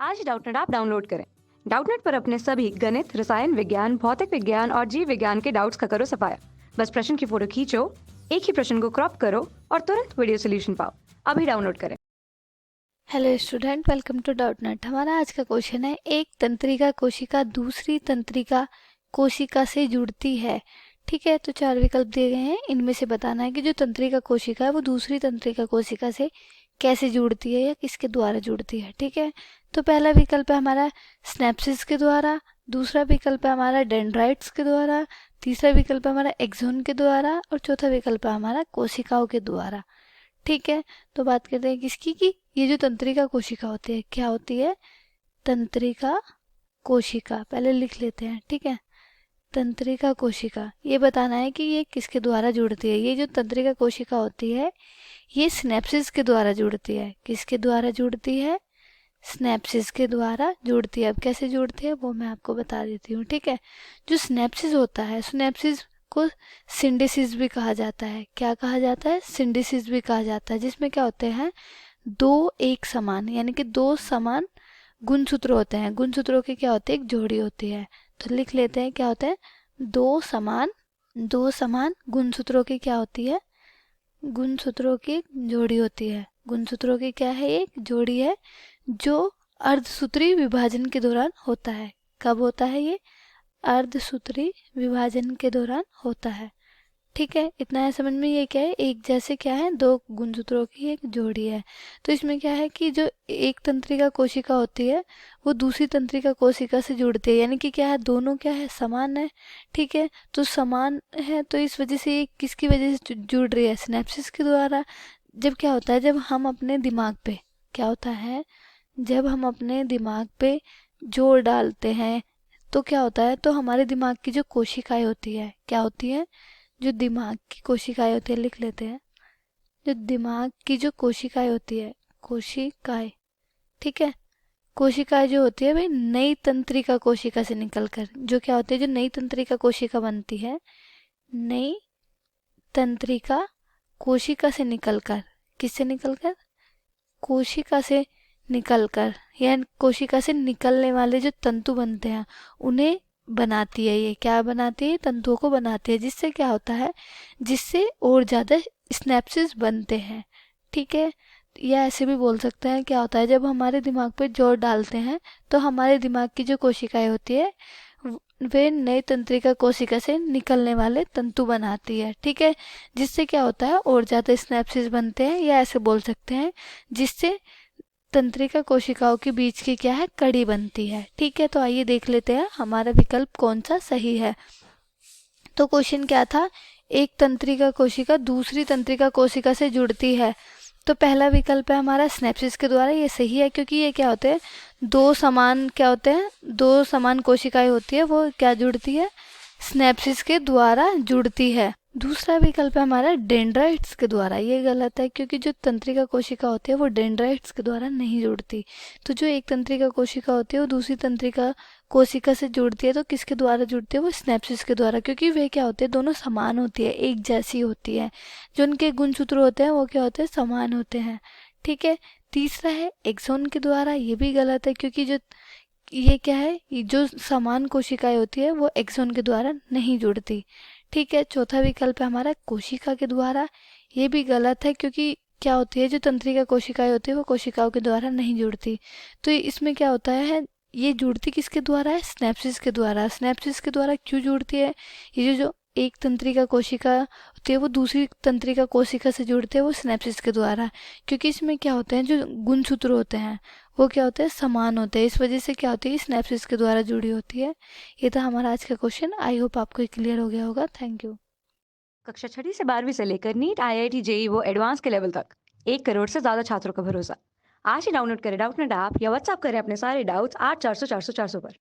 आज ही Doubtnut app download करें। Doubtnut पर अपने सभी गणित, रसायन विज्ञान, भौतिक विज्ञान और जीव विज्ञान के डाउट्स का करो सफाया। बस प्रश्न की फोटो खींचो, एक ही प्रश्न को क्रॉप करो और तुरंत वीडियो सोल्यूशन पाओ। अभी डाउनलोड करें। Hello student, welcome to Doubtnut. हमारा आज का क्वेश्चन है, एक तंत्रिका कोशिका दूसरी तंत्रिका कोशिका से जुड़ती है। ठीक है, तो चार विकल्प दिए गए हैं, इनमें से बताना है कि जो तंत्रिका कोशिका है वो दूसरी तंत्रिका कोशिका से कैसे जुड़ती है या किसके द्वारा जुड़ती है। ठीक है, तो पहला विकल्प है हमारा स्नेप्सिस के द्वारा, दूसरा विकल्प है हमारा डेंड्राइट्स के द्वारा, तीसरा विकल्प है हमारा एक्सोन के द्वारा और चौथा विकल्प है हमारा कोशिकाओं के द्वारा। ठीक है, तो बात करते हैं किसकी की ये जो तंत्रिका कोशिका होती है क्या होती है, तंत्रिका कोशिका। पहले लिख लेते हैं। ठीक है, तंत्रिका कोशिका, ये बताना है कि ये किसके द्वारा जुड़ती है। ये जो तंत्रिका कोशिका होती है ये स्नेप्सिस के द्वारा जुड़ती है। किसके द्वारा जुड़ती है? स्नेप्सिस के द्वारा जुड़ती है। अब कैसे जुड़ती है वो मैं आपको बता देती हूँ। ठीक है, जो स्नेप्सिस होता है, स्नेप्सिस को सिंडिसिस भी कहा जाता है। क्या कहा जाता है? सिंडिसिस भी कहा जाता है, जिसमें क्या होते हैं, दो एक समान, यानी कि दो समान गुणसूत्र होते हैं। गुणसूत्रों की क्या होती है? एक जोड़ी होती है। तो लिख लेते हैं क्या होता है, दो समान गुणसूत्रों की क्या होती है? गुणसूत्रों की जोड़ी होती है। गुणसूत्रों की क्या है? एक जोड़ी है जो अर्धसूत्री विभाजन के दौरान होता है। कब होता है ये? अर्धसूत्री विभाजन के दौरान होता है। ठीक है, इतना है समझ में। ये क्या है? एक जैसे क्या है, दो गुणसूत्रों की एक जोड़ी है। तो इसमें क्या है कि जो एक तंत्रिका कोशिका होती है वो दूसरी तंत्रिका कोशिका से जुड़ती है, यानी कि क्या है, दोनों क्या है, समान है। ठीक है, तो समान है तो इस वजह से ये किसकी वजह से जुड़ रही है? सिनेप्सिस के द्वारा। जब क्या होता है, जब हम अपने दिमाग पे, क्या होता है, जब हम अपने दिमाग पे जोर डालते हैं तो क्या होता है, तो हमारे दिमाग की जो कोशिकाएं होती है, क्या होती है, जो दिमाग की कोशिकाएं होती है, लिख लेते हैं, जो दिमाग की जो कोशिकाएं होती है, कोशिकाएं। ठीक है, कोशिकाएं जो होती है भाई नई तंत्रिका कोशिका से निकलकर, जो क्या होती है, जो नई तंत्रिका कोशिका बनती है, नई तंत्रिका कोशिका से निकलकर, किससे निकलकर? कोशिका से निकलकर, या कोशिका से निकलने वाले जो तंतु बनते हैं उन्हें बनाती है। ये क्या बनाती है? तंतुओं को बनाती है, जिससे क्या होता है, जिससे और ज़्यादा स्नैप्सिस बनते हैं। ठीक है, या ऐसे भी बोल सकते हैं क्या होता है, जब हमारे दिमाग पे जोर डालते हैं तो हमारे दिमाग की जो कोशिकाएं होती है वे नई तंत्रिका कोशिका से निकलने वाले तंतु बनाती है। ठीक है, जिससे क्या होता है, और ज़्यादा स्नैप्सिस बनते हैं, या ऐसे बोल सकते हैं जिससे तंत्रिका कोशिकाओं के बीच की क्या है, कड़ी बनती है। ठीक है, तो आइए देख लेते हैं हमारा विकल्प कौन सा सही है। तो क्वेश्चन क्या था, एक तंत्रिका कोशिका दूसरी तंत्रिका कोशिका से जुड़ती है। तो पहला विकल्प है हमारा स्नेप्सिस के द्वारा, ये सही है, क्योंकि ये क्या होते हैं, दो समान क्या होते हैं, दो समान कोशिकाएं होती है, वो क्या जुड़ती है, स्नेप्सिस के द्वारा जुड़ती है। दूसरा विकल्प है हमारा डेंड्राइट्स के द्वारा, ये गलत है, क्योंकि जो तंत्रिका कोशिका होती है वो डेंड्राइट्स के द्वारा नहीं जुड़ती। तो जो एक तंत्रिका कोशिका होती है वो दूसरी तंत्रिका कोशिका से जुड़ती है, तो किसके द्वारा जुड़ती है? वो स्नेप्सिस के द्वारा, क्योंकि वे क्या होते हैं, दोनों समान होती है, एक जैसी होती है। जो उनके गुणसूत्र होते हैं वो क्या होते हैं, समान होते हैं। ठीक है, तीसरा है एक्सोन के द्वारा, ये भी गलत है, क्योंकि जो ये क्या है, ये जो समान कोशिकाएं होती है वो एक्सोन के द्वारा नहीं जुड़ती। ठीक है, चौथा विकल्प है हमारा कोशिका के द्वारा, ये भी गलत है, क्योंकि क्या होती है, जो तंत्रिका कोशिकाएं होती है वो कोशिकाओं के द्वारा नहीं जुड़ती। तो इसमें क्या होता है, ये जुड़ती किसके द्वारा है? स्नेप्सिस के द्वारा। स्नेप्सिस के द्वारा क्यों जुड़ती है? ये जो एक तंत्रिका कोशिका होती है वो दूसरी तंत्रिका कोशिका से जुड़ते हैं, वो स्नेप्सिस के द्वारा, क्योंकि इसमें क्या होते हैं, जो गुणसूत्र होते हैं वो क्या होते हैं, समान होते हैं। इस वजह से क्या होती है, स्नेप्सिस के द्वारा जुड़ी होती है। ये था हमारा आज का क्वेश्चन। आई होप आपको क्लियर हो गया होगा। Thank you. कक्षा 6 से 12वीं से लेकर नीट, IIT, JEE वो एडवांस के लेवल तक 1 करोड़ से ज्यादा छात्रों का भरोसा। आज ही डाउनलोड करें डाउटनेट ऐप या व्हाट्सएप करें अपने सारे डाउट्स 8400 400 400 पर।